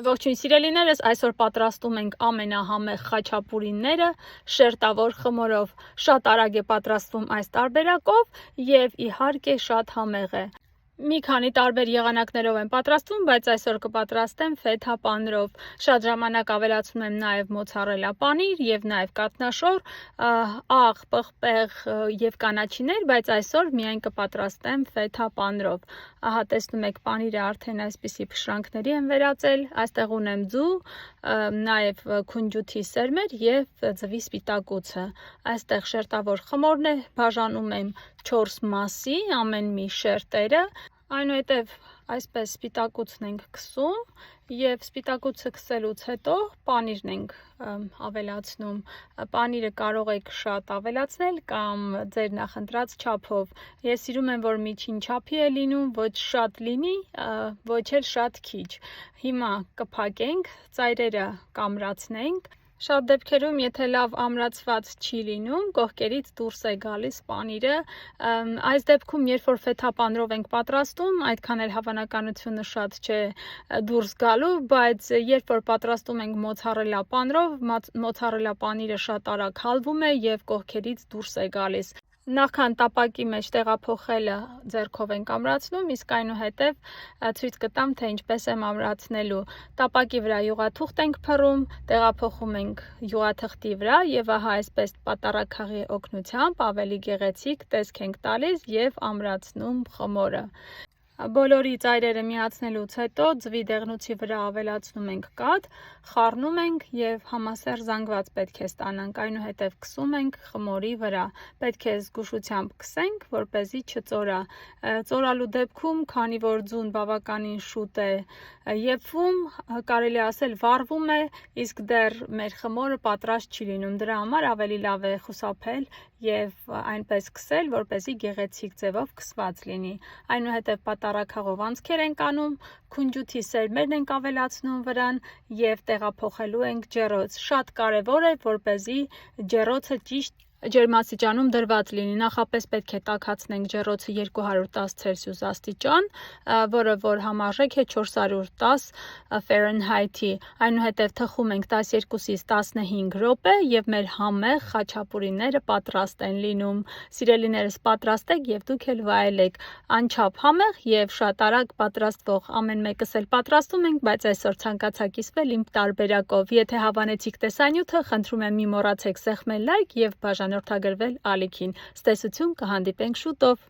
Ողջույն սիրելիներս, այսօր պատրաստում ենք ամենահամեղ խաչապուրիները շերտավոր խմորով։ Շատ արագ է պատրաստվում այս տարբերակով եւ իհարկե շատ համեղ է։ Մի քանի տարբեր եղանակներով եմ պատրաստվում, բայց այսօր կպատրաստեմ ֆեթա պանիրով։ Շատ ժամանակ ավելացնում եմ նաև մոցարելա պանիր եւ նաև կաթնաշոր, աղ, պղպեղ եւ կանաչիներ, բայց այսօր միայն կպատրաստեմ ֆեթա պանիրով։ Ահա տեսնում եք, պանիրը արդեն այսպիսի փշրանքների եմ վերածել, այստեղ ունեմ ձու, նաև քունջութի սերմեր եւ ձվի սպիտակուցը։ Այստեղ շերտավոր խմորն է, բաժանում եմ 4 մասի, ամեն մի շերտերը, այնուհետև այսպես սպիտակուցն ենք քսում եւ սպիտակուցը քսելուց հետո պանիրն ենք ավելացնում։ Պանիրը կարող եք շատ ավելացնել կամ ձեր նախընտրած չափով։ Ես սիրում եմ, որ միջին չափի է լինում, ոչ շատ լինի, ոչ էլ շատ քիչ։ Հիմա կփակենք, ծայրերը կամրացնենք։ Շատ դեպքերում, եթե լավ ամրացված չի լինում, կողքերից դուրս է գալիս պանիրը։ Այս դեպքում, երբ որ ֆեթա պանիրով ենք պատրաստում, այդքան էլ հավանականությունը շատ չէ դուրս գալու, բայց երբ որ պատրաստում ենք մոցարելա պանիրով, մոցարելա պանիրը շատ արագ հալվում է եւ կողքերից դուրս է գալիս։ Նախքան տապակի մեջ տեղափոխելը ձեռքով ենք ամրացնում, իսկ այնուհետև ցույց կտամ, թե ինչպես եմ ամրացնելու։ Տապակի վրա յուղաթուղթ ենք փռում, տեղափոխում ենք յուղաթղթի վրա եւ ահա այսպես պատառաքաղի օգնությամբ ավելի գեղեցիկ տեսք ենք տալիս եւ ամրացնում խմորը։ Բոլորի ծայրերը միացնելուց հետո ձվի դեղնուցի վրա ավելացնում ենք կաթ, խառնում ենք եւ համասեռ զանգված պետք է ստանանք, այնուհետև քսում ենք խմորի վրա։ Պետք է զգուշությամբ քսենք, որպեսզի չծորա։ Ծորալու դեպքում, քանի որ ձուն բավականին շուտ է եփվում, կարելի ասել վառվում է, իսկ դեռ մեր խմորը պատրաստ չի լինում։ Դրա համար ավելի լավ է խուսափել եւ այնպես քսել, որպեսզի գեղեցիկ ձևով քսված լինի։ Այնուհետև պատառաքաղով անցքեր ենք անում, քունջութի սերմերն ենք ավելացնում վրան եւ տեղափոխելու ենք ջեռոց։ Շատ կարեւոր է, որպեսզի ջեռոցը ճիշտ ջերմաստիճանում դրված լինի։ Նախապես պետք է տաքացնենք ջեռոցը 210 Ցելսիուս աստիճան, որը որ համարժեք է 410 Ֆahrenheit-ի։ Այնուհետև թխում ենք 12-ից 15 րոպե եւ մեր համեղ խաչապուրիները պատրաստ են լինում։ Սիրելիներս, պատրաստեք եւ դուք էլ վայելեք։ Անչափ համեղ եւ շատ արագ պատրաստվող, ամեն մեկս էլ պատրաստում ենք, բայց այսօր ցանկացա կիսվել իմ տարբերակով։ Եթե հավանեցիք տեսանյութը, խնդրում եմ մի մոռացեք սեղմել լայք եւ բաժանորդագրվել ալիքին։ Ցտեսություն, կհանդիպենք շուտով։